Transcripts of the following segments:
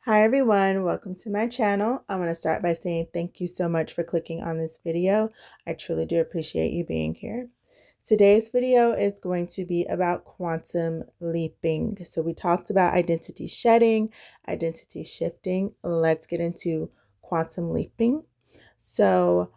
Hi everyone, welcome to my channel. I want to start by saying thank you so much for clicking on this video. I truly do appreciate you being here. Today's video is going to be about quantum leaping. So we talked about identity shedding, identity shifting. Let's get into quantum leaping. So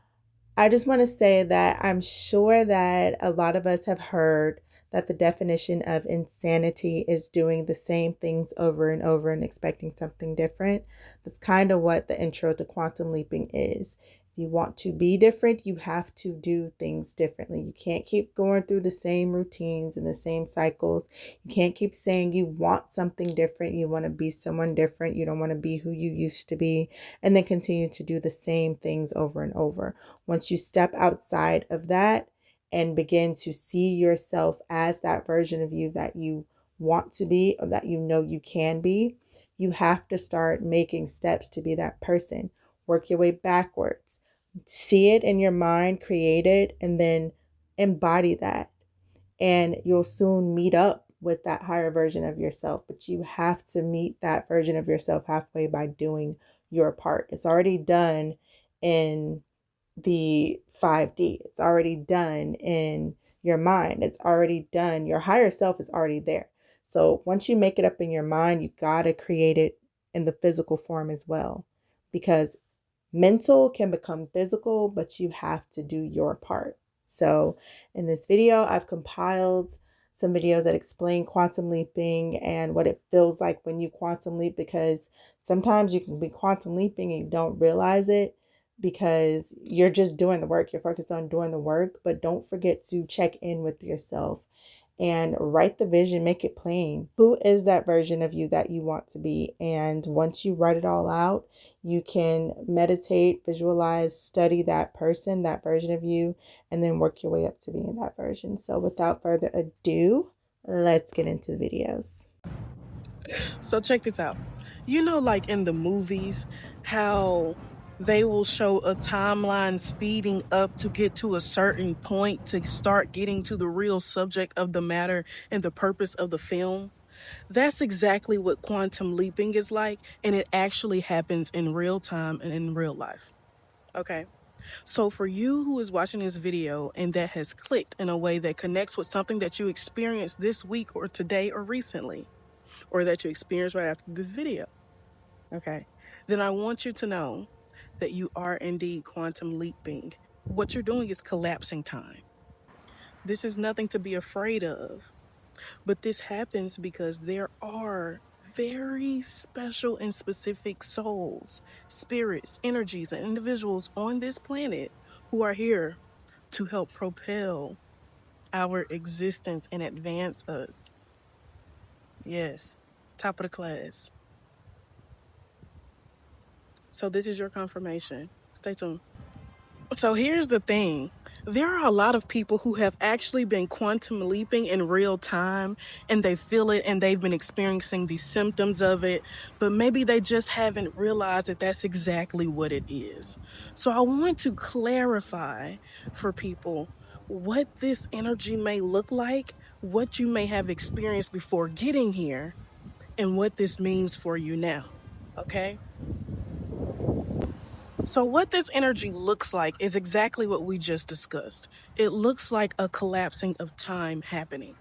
I just want to say that I'm sure that a lot of us have heard that the definition of insanity is doing the same things over and over and expecting something different. That's kind of what the intro to quantum leaping is. If you want to be different, you have to do things differently. You can't keep going through the same routines and the same cycles. You can't keep saying you want something different. You want to be someone different. You don't want to be who you used to be, and then continue to do the same things over and over. Once you step outside of that and begin to see yourself as that version of you that you want to be or that you know you can be, you have to start making steps to be that person. Work your way backwards. See it in your mind, create it, and then embody that. And you'll soon meet up with that higher version of yourself. But you have to meet that version of yourself halfway by doing your part. It's already done in the 5D. It's already done in your mind. It's already done. Your higher self is already there. So once you make it up in your mind, you got to create it in the physical form as well, because mental can become physical, but you have to do your part. So in this video, I've compiled some videos that explain quantum leaping and what it feels like when you quantum leap, because sometimes you can be quantum leaping and you don't realize it because you're just doing the work. You're focused on doing the work, but don't forget to check in with yourself and write the vision, make it plain. Who is that version of you that you want to be? And once you write it all out, you can meditate, visualize, study that person, that version of you, and then work your way up to being that version. So without further ado, let's get into the videos. So check this out. You know, like in the movies, how they will show a timeline speeding up to get to a certain point to start getting to the real subject of the matter and the purpose of the film? That's exactly what quantum leaping is like, and it actually happens in real time and in real life. Okay? So for you who is watching this video and that has clicked in a way that connects with something that you experienced this week or today or recently, or that you experienced right after this video, okay, then I want you to know that you are indeed quantum leaping. What you're doing is collapsing time. This is nothing to be afraid of, but this happens because there are very special and specific souls, spirits, energies, and individuals on this planet who are here to help propel our existence and advance us. Yes, top of the class. So this is your confirmation. Stay tuned. So here's the thing. There are a lot of people who have actually been quantum leaping in real time, and they feel it and they've been experiencing the symptoms of it, but maybe they just haven't realized that that's exactly what it is. So I want to clarify for people what this energy may look like, what you may have experienced before getting here, and what this means for you now. Okay? So what this energy looks like is exactly what we just discussed. It looks like a collapsing of time happening.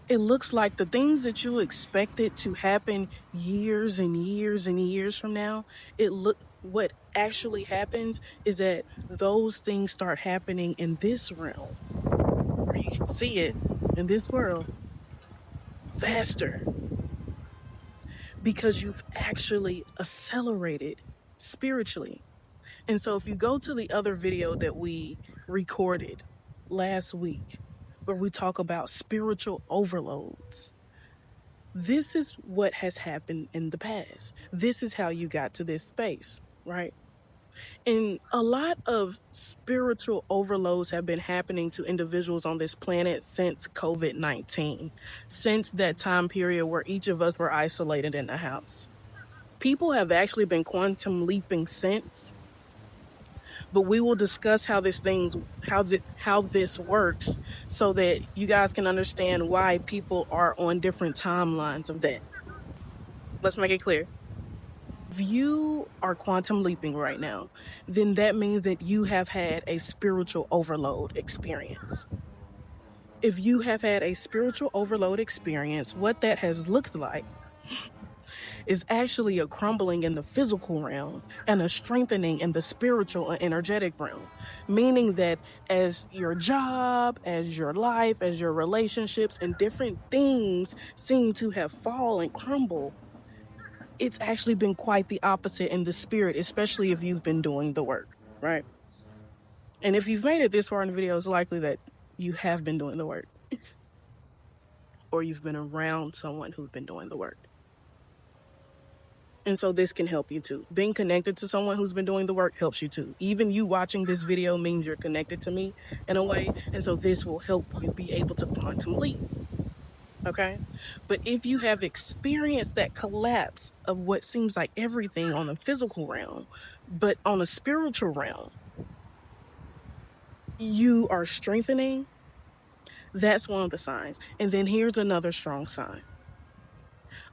It looks like the things that you expected to happen years and years and years from now, what actually happens is that those things start happening in this realm, where you can see it in this world faster, because you've actually accelerated spiritually. And so if you go to the other video that we recorded last week, where we talk about spiritual overloads, this is what has happened in the past. This is how you got to this space, right? And a lot of spiritual overloads have been happening to individuals on this planet since COVID-19, since that time period where each of us were isolated in the house. People have actually been quantum leaping since, but we will discuss how this works so that you guys can understand why people are on different timelines of that. Let's make it clear. If you are quantum leaping right now, then that means that you have had a spiritual overload experience. If you have had a spiritual overload experience, what that has looked like is actually a crumbling in the physical realm and a strengthening in the spiritual and energetic realm. Meaning that as your job, as your life, as your relationships, and different things seem to have fallen and crumbled, it's actually been quite the opposite in the spirit, especially if you've been doing the work, right? And if you've made it this far in the video, it's likely that you have been doing the work or you've been around someone who's been doing the work. And so this can help you too. Being connected to someone who's been doing the work helps you too. Even you watching this video means you're connected to me in a way. And so this will help you be able to quantum leap. Okay? But if you have experienced that collapse of what seems like everything on the physical realm, but on a spiritual realm, you are strengthening, that's one of the signs. And then here's another strong sign.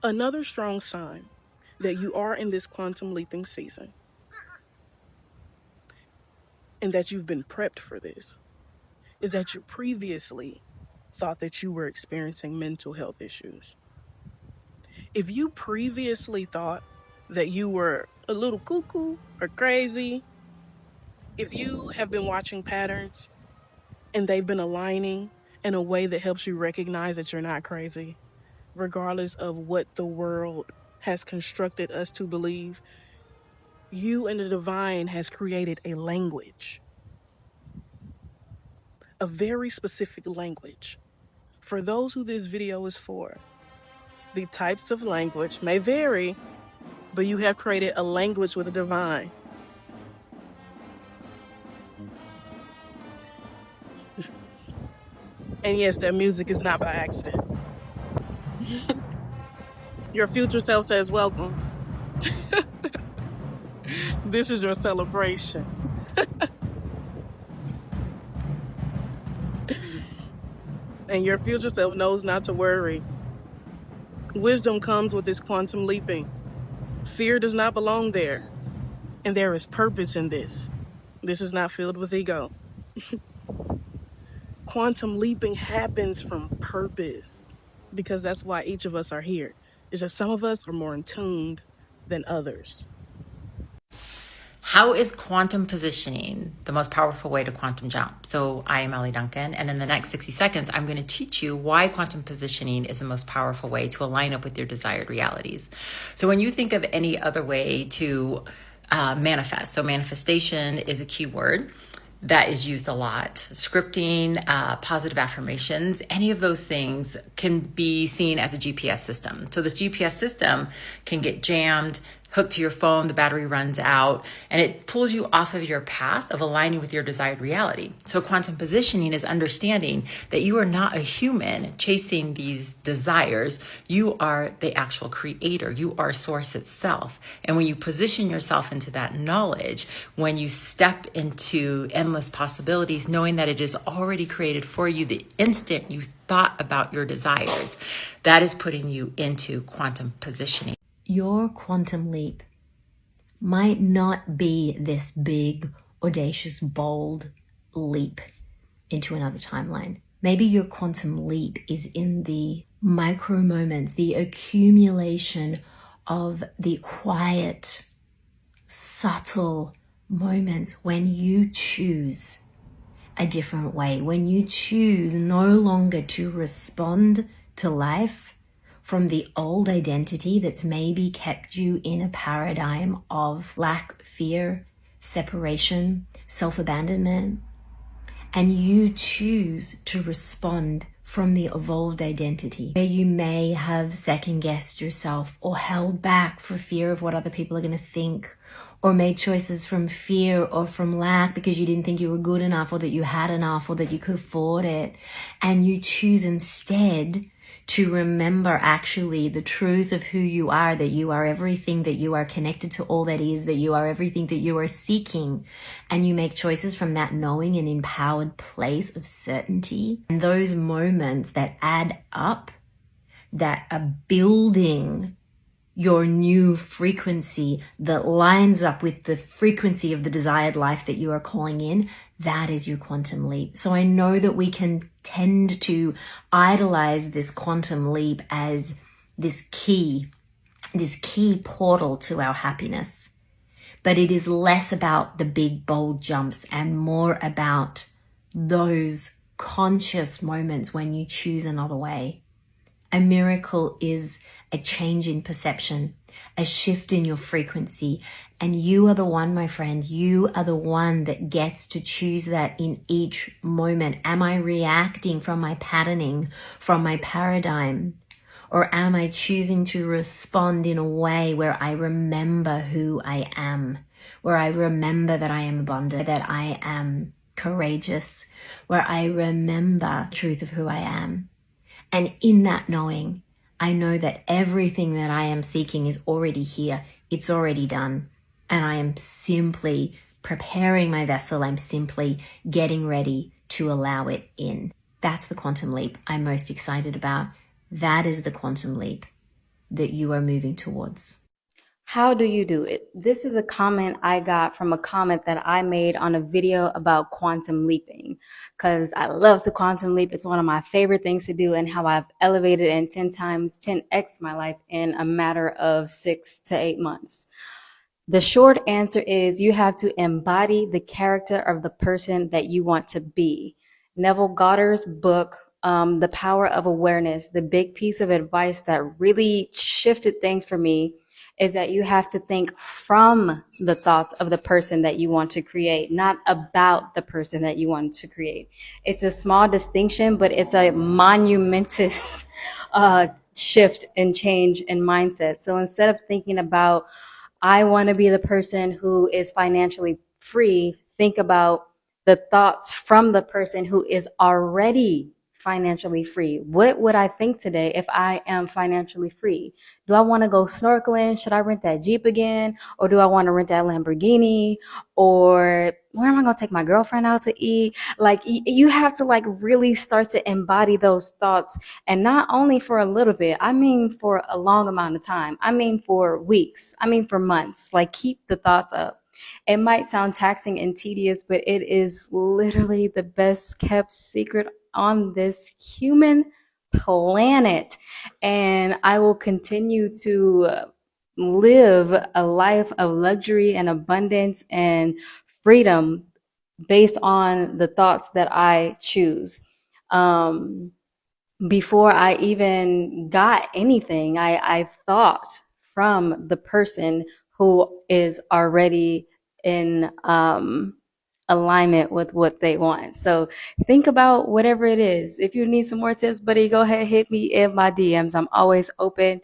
Another strong sign that you are in this quantum leaping season and that you've been prepped for this is that you previously thought that you were experiencing mental health issues. If you previously thought that you were a little cuckoo or crazy, if you have been watching patterns and they've been aligning in a way that helps you recognize that you're not crazy, regardless of what the world has constructed us to believe, you and the divine has created a language, a very specific language. For those who this video is for, the types of language may vary, but you have created a language with the divine. And yes, that music is not by accident. Your future self says, welcome. This is your celebration. And your future self knows not to worry. Wisdom comes with this quantum leaping. Fear does not belong there. And there is purpose in this. This is not filled with ego. Quantum leaping happens from purpose because that's why each of us are here. It's just some of us are more in tune than others. How is quantum positioning the most powerful way to quantum jump? So I am Ellie Duncan, and in the next 60 seconds, I'm going to teach you why quantum positioning is the most powerful way to align up with your desired realities. So when you think of any other way to manifest, so manifestation is a key word that is used a lot. Scripting, positive affirmations, any of those things can be seen as a GPS system. So this GPS system can get jammed, hooked to your phone, the battery runs out, and it pulls you off of your path of aligning with your desired reality. So quantum positioning is understanding that you are not a human chasing these desires. You are the actual creator. You are source itself. And when you position yourself into that knowledge, when you step into endless possibilities, knowing that it is already created for you the instant you thought about your desires, that is putting you into quantum positioning. Your quantum leap might not be this big, audacious, bold leap into another timeline. Maybe your quantum leap is in the micro moments, the accumulation of the quiet, subtle moments when you choose a different way, when you choose no longer to respond to life from the old identity that's maybe kept you in a paradigm of lack, fear, separation, self-abandonment, and you choose to respond from the evolved identity where you may have second-guessed yourself or held back for fear of what other people are going to think, or made choices from fear or from lack because you didn't think you were good enough or that you had enough or that you could afford it, and you choose instead to remember actually the truth of who you are, that you are everything, that you are connected to all that is, that you are everything that you are seeking. And you make choices from that knowing and empowered place of certainty. And those moments that add up, that are building your new frequency that lines up with the frequency of the desired life that you are calling in, that is your quantum leap. So I know that we can tend to idolize this quantum leap as this key portal to our happiness. But it is less about the big, bold jumps and more about those conscious moments when you choose another way. A miracle is a change in perception, a shift in your frequency. And you are the one, my friend, you are the one that gets to choose that in each moment. Am I reacting from my patterning, from my paradigm? Or am I choosing to respond in a way where I remember who I am, where I remember that I am abundant, that I am courageous, where I remember the truth of who I am? And in that knowing, I know that everything that I am seeking is already here. It's already done. And I am simply preparing my vessel. I'm simply getting ready to allow it in. That's the quantum leap I'm most excited about. That is the quantum leap that you are moving towards. How do you do it? This is a comment I got from a comment that I made on a video about quantum leaping, because I love to quantum leap. It's one of my favorite things to do, and how I've elevated and 10x my life in a matter of 6 to 8 months. The short answer is you have to embody the character of the person that you want to be. Neville Goddard's book, The Power of Awareness, the big piece of advice that really shifted things for me is that you have to think from the thoughts of the person that you want to create, not about the person that you want to create. It's a small distinction, but it's a monumentous shift and change in mindset. So instead of thinking about, I want to be the person who is financially free, think about the thoughts from the person who is already financially free. What would I think today if I am financially free? Do I want to go snorkeling? Should I rent that Jeep again? Or do I want to rent that Lamborghini? Or where am I going to take my girlfriend out to eat? Like, you have to really start to embody those thoughts. And not only for a little bit, I mean for a long amount of time. I mean for weeks. I mean for months. Keep the thoughts up. It might sound taxing and tedious, but it is literally the best kept secret on this human planet. And I will continue to live a life of luxury and abundance and freedom based on the thoughts that I choose. Before I even got anything, I thought from the person who is already in alignment with what they want. So think about whatever it is. If you need some more tips, buddy, go ahead, hit me in my DMs. I'm always open.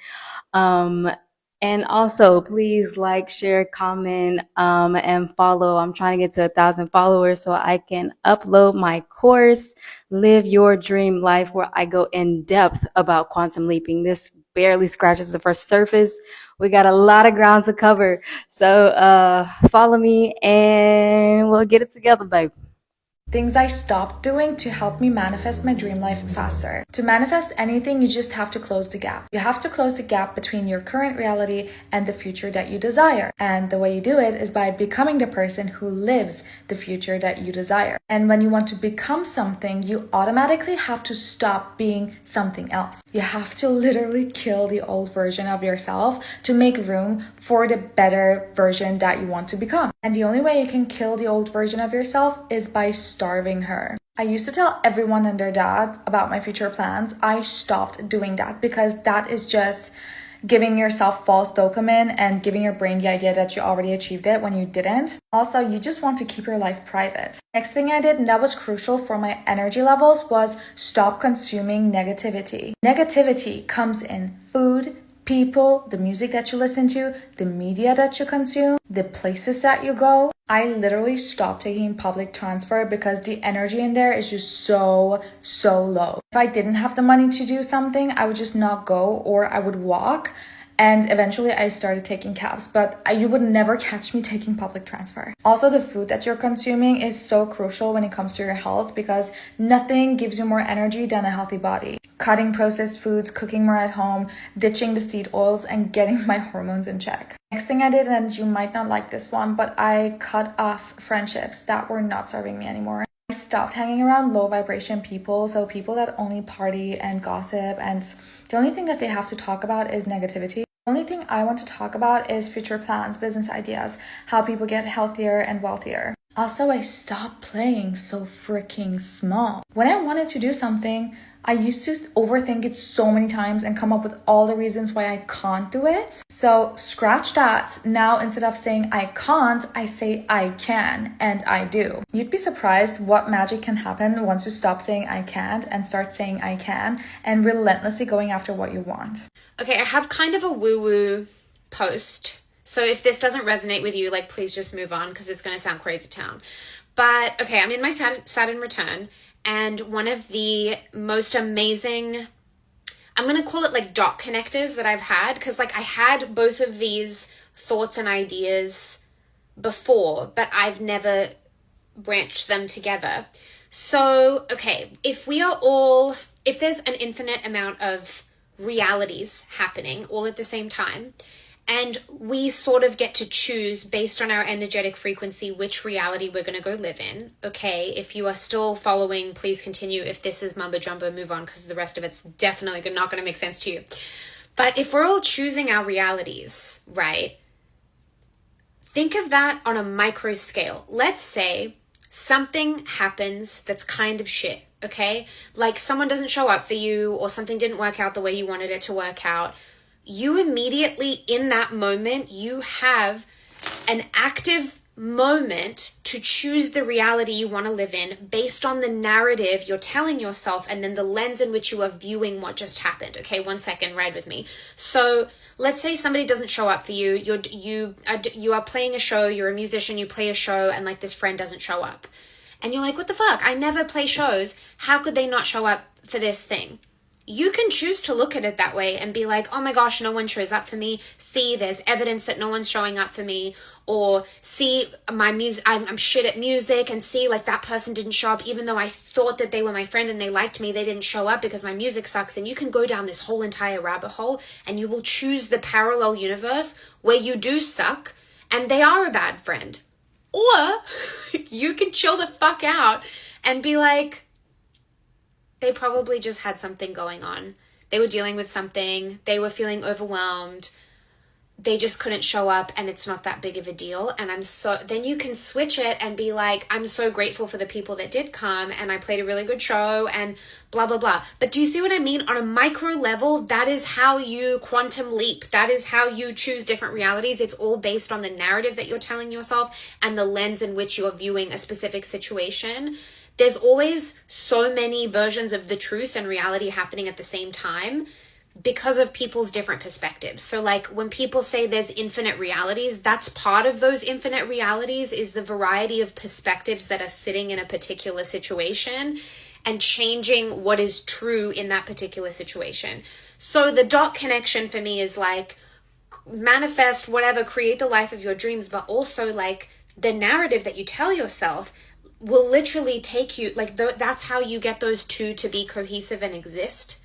And also, please like, share, comment, and follow. I'm trying to get to 1,000 followers so I can upload my course, Live Your Dream Life, where I go in depth about quantum leaping. This barely scratches the first surface. We got a lot of ground to cover. So follow me and we'll get it together, babe. Things I stopped doing to help me manifest my dream life faster. To manifest anything, you just have to close the gap. You have to close the gap between your current reality and the future that you desire. And the way you do it is by becoming the person who lives the future that you desire. And when you want to become something, you automatically have to stop being something else. You have to literally kill the old version of yourself to make room for the better version that you want to become. And the only way you can kill the old version of yourself is by starving her. I used to tell everyone and their dad about my future plans. I stopped doing that because that is just giving yourself false dopamine and giving your brain the idea that you already achieved it when you didn't. Also, you just want to keep your life private. Next thing I did, and that was crucial for my energy levels, was stop consuming negativity. Negativity comes in food, people, the music that you listen to, the media that you consume, the places that you go. I literally stopped taking public transport because the energy in there is just so low. If I didn't have the money to do something, I would just not go, or I would walk. And eventually I started taking cabs, but you would never catch me taking public transfer. Also, the food that you're consuming is so crucial when it comes to your health because nothing gives you more energy than a healthy body. Cutting processed foods, cooking more at home, ditching the seed oils, and getting my hormones in check. Next thing I did, and you might not like this one, but I cut off friendships that were not serving me anymore. I stopped hanging around low vibration people, so people that only party and gossip, and the only thing that they have to talk about is negativity. The only thing I want to talk about is future plans, business ideas, how people get healthier and wealthier. Also, I stopped playing so freaking small. When I wanted to do something, I used to overthink it so many times and come up with all the reasons why I can't do it. So scratch that. Now, instead of saying I can't, I say I can, and I do. You'd be surprised what magic can happen once you stop saying I can't and start saying I can and relentlessly going after what you want. Okay, I have kind of a woo-woo post. So if this doesn't resonate with you, like, please just move on because it's going to sound crazy town. But okay, I'm in my Saturn return, and one of the most amazing, I'm going to call it like dot connectors that I've had, because like I had both of these thoughts and ideas before, but I've never branched them together. So, okay, if there's an infinite amount of realities happening all at the same time, and we sort of get to choose based on our energetic frequency which reality we're going to go live in. Okay, if you are still following, please continue. If this is mumbo jumbo, move on, because the rest of it's definitely not going to make sense to you. But if we're all choosing our realities, right? Think of that on a micro scale. Let's say something happens that's kind of shit, okay? Like someone doesn't show up for you, or something didn't work out the way you wanted it to work out. You immediately, in that moment, you have an active moment to choose the reality you want to live in based on the narrative you're telling yourself and then the lens in which you are viewing what just happened. Okay, 1 second, ride with me. So let's say somebody doesn't show up for you. You are playing a show, you're a musician, you play a show, and like this friend doesn't show up. And you're like, what the fuck? I never play shows. How could they not show up for this thing? You can choose to look at it that way and be like, oh my gosh, no one shows up for me. See, there's evidence that no one's showing up for me. Or see, my music, I'm shit at music, and see, like, that person didn't show up even though I thought that they were my friend and they liked me. They didn't show up because my music sucks. And you can go down this whole entire rabbit hole, and you will choose the parallel universe where you do suck and they are a bad friend. Or you can chill the fuck out and be like, they probably just had something going on. They were dealing with something. They were feeling overwhelmed. They just couldn't show up, and it's not that big of a deal. And then you can switch it and be like, I'm so grateful for the people that did come, and I played a really good show, and blah, blah, blah. But do you see what I mean? On a micro level, that is how you quantum leap. That is how you choose different realities. It's all based on the narrative that you're telling yourself and the lens in which you're viewing a specific situation. There's always so many versions of the truth and reality happening at the same time because of people's different perspectives. So like when people say there's infinite realities, that's part of those infinite realities is the variety of perspectives that are sitting in a particular situation and changing what is true in that particular situation. So the dot connection for me is like manifest whatever, create the life of your dreams, but also like the narrative that you tell yourself will literally take you, like that's how you get those two to be cohesive and exist.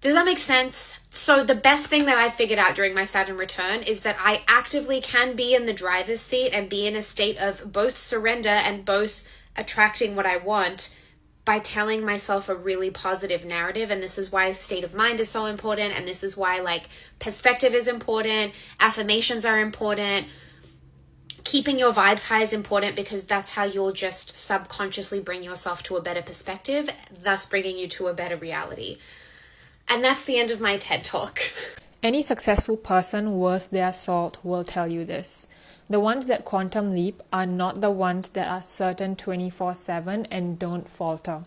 Does that make sense? So the best thing that I figured out during my Saturn return is that I actively can be in the driver's seat and be in a state of both surrender and both attracting what I want by telling myself a really positive narrative. And this is why state of mind is so important. And this is why like perspective is important. Affirmations are important. Keeping your vibes high is important because that's how you'll just subconsciously bring yourself to a better perspective, thus bringing you to a better reality. And that's the end of my TED Talk. Any successful person worth their salt will tell you this. The ones that quantum leap are not the ones that are certain 24/7 and don't falter.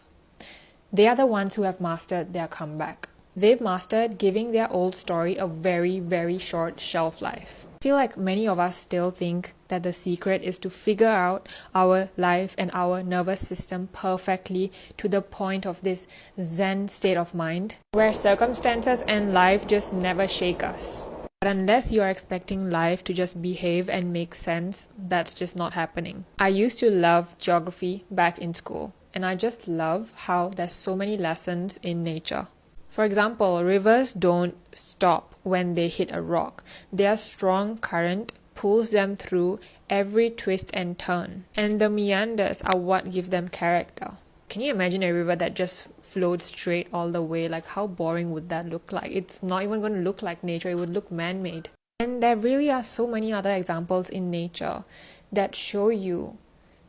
They are the ones who have mastered their comeback. They've mastered giving their old story a very, very short shelf life. I feel like many of us still think that the secret is to figure out our life and our nervous system perfectly to the point of this Zen state of mind, where circumstances and life just never shake us. But unless you're expecting life to just behave and make sense, that's just not happening. I used to love geography back in school, and I just love how there's so many lessons in nature. For example, rivers don't stop when they hit a rock. Their strong current pulls them through every twist and turn, and the meanders are what give them character. Can you imagine a river that just flowed straight all the way? Like, how boring would that look like? It's not even going to look like nature, it would look man-made. And there really are so many other examples in nature that show you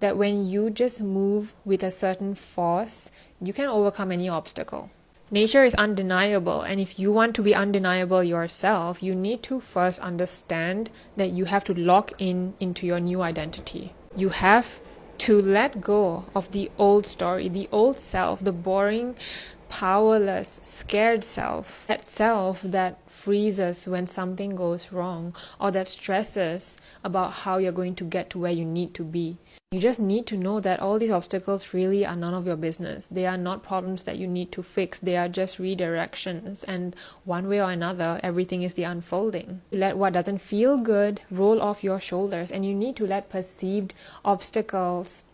that when you just move with a certain force, you can overcome any obstacle. Nature is undeniable, and if you want to be undeniable yourself, you need to first understand that you have to lock in into your new identity. You have to let go of the old story, the old self, the boring, powerless, scared self. That self that freezes when something goes wrong, or that stresses about how you're going to get to where you need to be. You just need to know that all these obstacles really are none of your business. They are not problems that you need to fix. They are just redirections. And one way or another, everything is the unfolding. Let what doesn't feel good roll off your shoulders. And you need to let perceived obstacles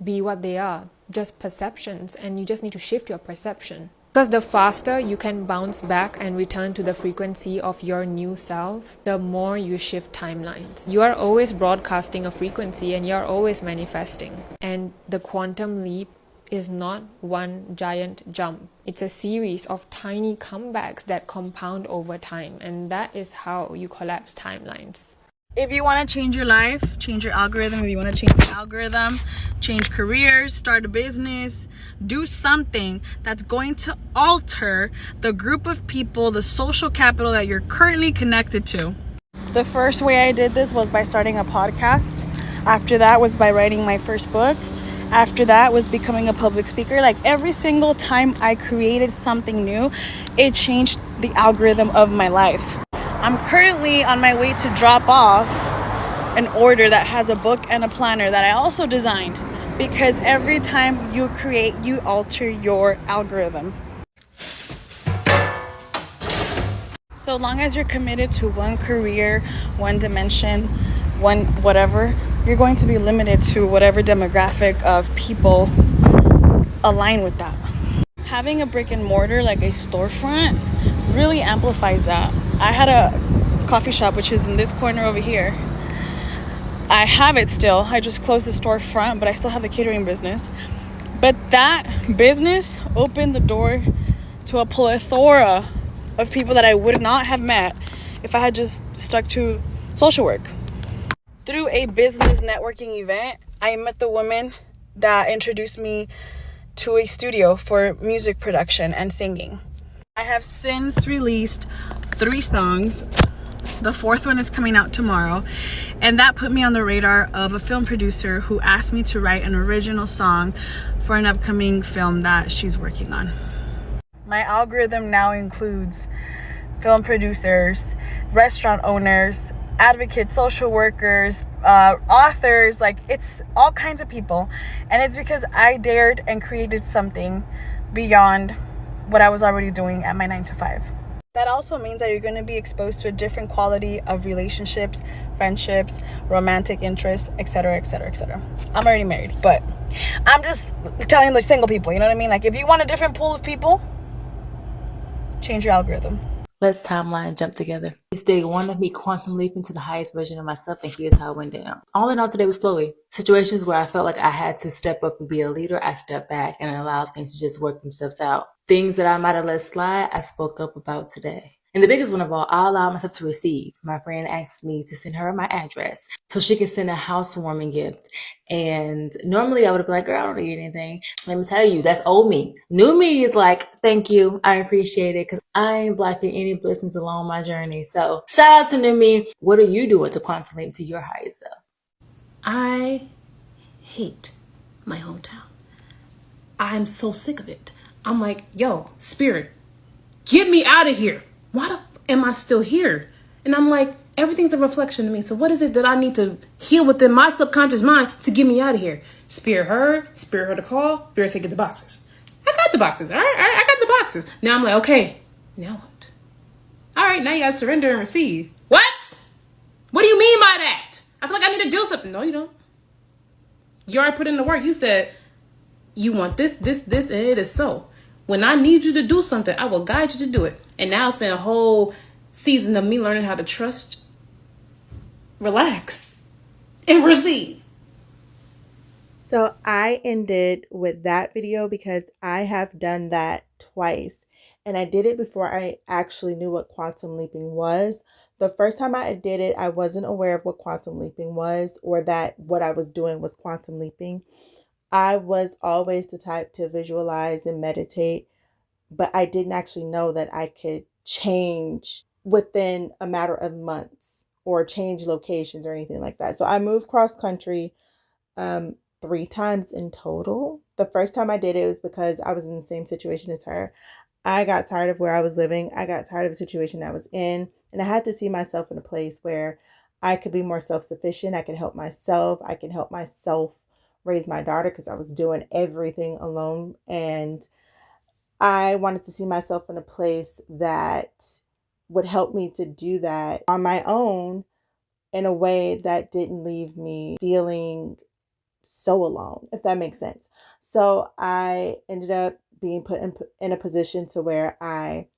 be what they are, just perceptions. And you just need to shift your perception. Because the faster you can bounce back and return to the frequency of your new self, the more you shift timelines. You are always broadcasting a frequency and you're always manifesting. And the quantum leap is not one giant jump. It's a series of tiny comebacks that compound over time. And that is how you collapse timelines. If you want to change your life, change your algorithm, if you want to change your algorithm, change careers, start a business, do something that's going to alter the group of people, the social capital that you're currently connected to. The first way I did this was by starting a podcast. After that was by writing my first book. After that was becoming a public speaker. Like every single time I created something new, it changed the algorithm of my life. I'm currently on my way to drop off an order that has a book and a planner that I also designed, because every time you create, you alter your algorithm. So long as you're committed to one career, one dimension, one whatever, you're going to be limited to whatever demographic of people align with that. Having a brick and mortar, like a storefront, really amplifies that. I had a coffee shop, which is in this corner over here. I have it still. I just closed the storefront, but I still have the catering business. But that business opened the door to a plethora of people that I would not have met if I had just stuck to social work. Through a business networking event, I met the woman that introduced me to a studio for music production and singing. I have since released 3 songs. The 4th one is coming out tomorrow, and that put me on the radar of a film producer who asked me to write an original song for an upcoming film that she's working on. My algorithm now includes film producers, restaurant owners, advocates, social workers, authors, like it's all kinds of people. And it's because I dared and created something beyond what I was already doing at my 9-to-5. That also means that you're going to be exposed to a different quality of relationships, friendships, romantic interests, etc., etc., etc. I'm already married, but I'm just telling the single people, you know what I mean? Like, if you want a different pool of people, change your algorithm. Let's timeline jump together. It's day 1 of me quantum leaping to the highest version of myself, and here's how it went down. All in all, today was flowy. Situations where I felt like I had to step up and be a leader, I stepped back and allowed things to just work themselves out. Things that I might have let slide, I spoke up about today. And the biggest one of all, I allowed myself to receive. My friend asked me to send her my address so she can send a housewarming gift. And normally I would have been like, girl, I don't need anything. Let me tell you, that's old me. New me is like, thank you, I appreciate it, because I ain't blocking any blessings along my journey. So shout out to new me. What are you doing to quantum leap to your highest self? I hate my hometown. I'm so sick of it. I'm like, yo, spirit, get me out of here. Why am I still here? And I'm like, everything's a reflection of me. So what is it that I need to heal within my subconscious mind to get me out of here? Spirit heard the call. Spirit said, get the boxes. I got the boxes. All right, I got the boxes. Now I'm like, okay, now what? All right, now you got to surrender and receive. What? What do you mean by that? I feel like I need to do something. No, you don't. You already put in the work. You said you want this, and it is so. When I need you to do something, I will guide you to do it. And now it's been a whole season of me learning how to trust, relax, and receive. So I ended with that video because I have done that twice. And I did it before I actually knew what quantum leaping was. The first time I did it, I wasn't aware of what quantum leaping was, or that what I was doing was quantum leaping. I was always the type to visualize and meditate, but I didn't actually know that I could change within a matter of months or change locations or anything like that. So I moved cross country 3 times in total. The first time I did it was because I was in the same situation as her. I got tired of where I was living. I got tired of the situation I was in, and I had to see myself in a place where I could be more self-sufficient. I could help myself. I could help myself raise my daughter because I was doing everything alone. And I wanted to see myself in a place that would help me to do that on my own in a way that didn't leave me feeling so alone, if that makes sense. So I ended up being put in a position to where I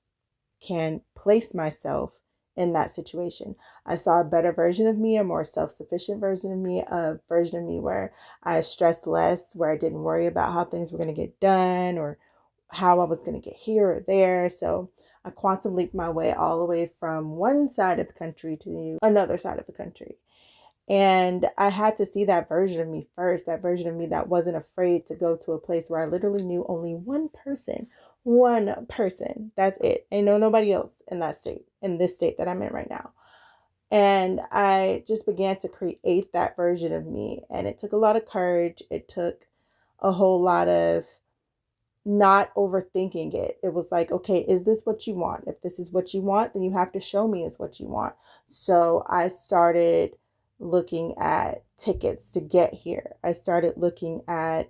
can place myself in that situation. I saw a better version of me, a more self-sufficient version of me, a version of me where I stressed less, where I didn't worry about how things were going to get done or how I was going to get here or there. So I quantum leaped my way all the way from one side of the country to another side of the country. And I had to see that version of me first, that version of me that wasn't afraid to go to a place where I literally knew only one person. That's it. I know nobody else in that state, in this state that I'm in right now. And I just began to create that version of me. And it took a lot of courage. It took a whole lot of not overthinking it. It was like, okay, is this what you want? If this is what you want, then you have to show me is what you want. So I started looking at tickets to get here. I started looking at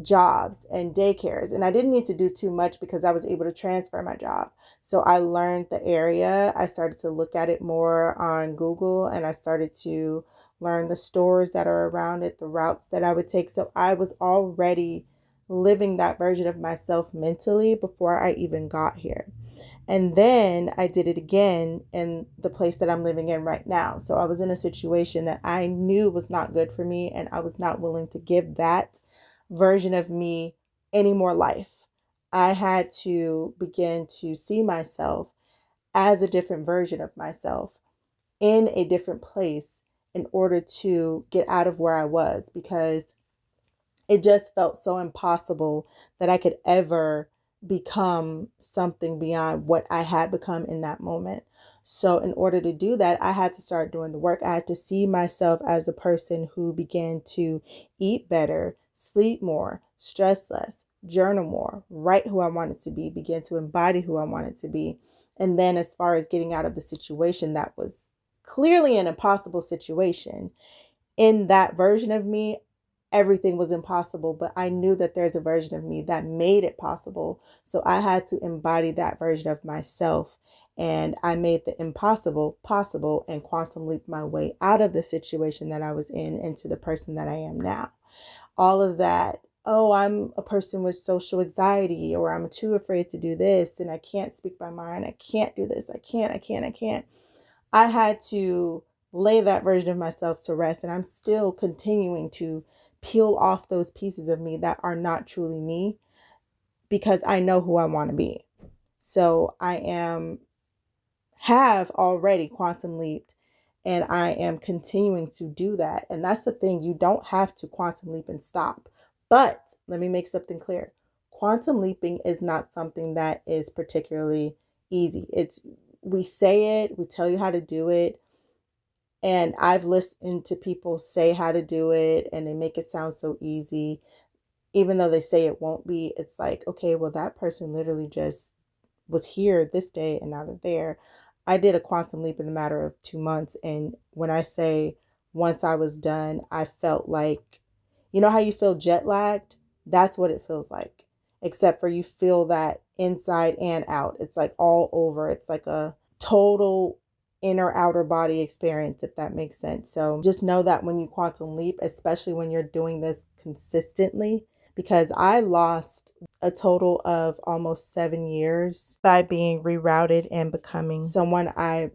jobs and daycares, and I didn't need to do too much because I was able to transfer my job. So I learned the area. I started to look at it more on Google, and I started to learn the stores that are around it, the routes that I would take. So I was already living that version of myself mentally before I even got here. And then I did it again in the place that I'm living in right now. So I was in a situation that I knew was not good for me, and I was not willing to give that version of me any more life. I had to begin to see myself as a different version of myself in a different place in order to get out of where I was, because it just felt so impossible that I could ever become something beyond what I had become in that moment. So in order to do that, I had to start doing the work. I had to see myself as the person who began to eat better, sleep more, stress less, journal more, write who I wanted to be, begin to embody who I wanted to be. And then as far as getting out of the situation that was clearly an impossible situation, in that version of me, everything was impossible, but I knew that there's a version of me that made it possible. So I had to embody that version of myself, and I made the impossible possible and quantum leap my way out of the situation that I was in into the person that I am now. All of that, oh, I'm a person with social anxiety, or I'm too afraid to do this, and I can't speak my mind, I can't do this, I can't. I had to lay that version of myself to rest, and I'm still continuing to peel off those pieces of me that are not truly me, because I know who I want to be. So I have already quantum leaped, and I am continuing to do that. And that's the thing, you don't have to quantum leap and stop. But let me make something clear. Quantum leaping is not something that is particularly easy. We say it, we tell you how to do it. And I've listened to people say how to do it, and they make it sound so easy. Even though they say it won't be, it's like, okay, well, that person literally just was here this day and now they're there. I did a quantum leap in a matter of 2 months. And when I say once I was done, I felt like, you know how you feel jet lagged? That's what it feels like, except for you feel that inside and out. It's like all over. It's like a total inner outer body experience, if that makes sense. So just know that when you quantum leap, especially when you're doing this consistently, because I lost a total of almost 7 years by being rerouted and becoming someone I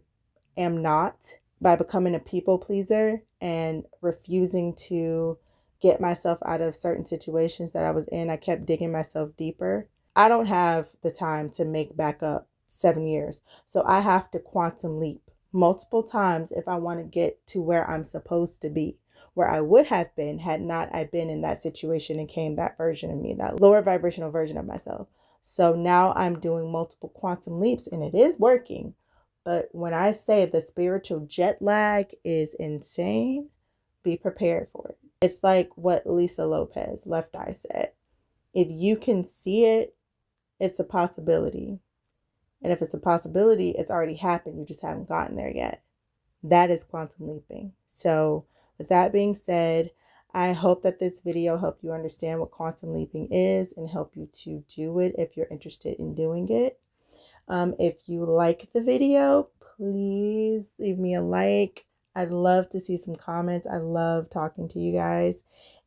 am not, by becoming a people pleaser and refusing to get myself out of certain situations that I was in. I kept digging myself deeper. I don't have the time to make back up 7 years. So I have to quantum leap multiple times if I want to get to where I'm supposed to be, where I would have been had not I been in that situation and came that version of me, that lower vibrational version of myself. So now I'm doing multiple quantum leaps and it is working. But when I say the spiritual jet lag is insane, be prepared for it. It's like what Lisa Lopez, Left Eye, said. If you can see it, it's a possibility. And if it's a possibility, it's already happened. You just haven't gotten there yet. That is quantum leaping. So with that being said, I hope that this video helped you understand what quantum leaping is and help you to do it if you're interested in doing it. If you like the video, please leave me a like. I'd love to see some comments. I love talking to you guys.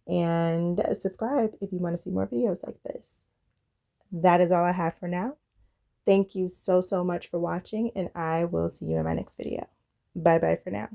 And subscribe if you want to see more videos like this. That is all I have for now. Thank you so much for watching, and I will see you in my next video. Bye-bye for now.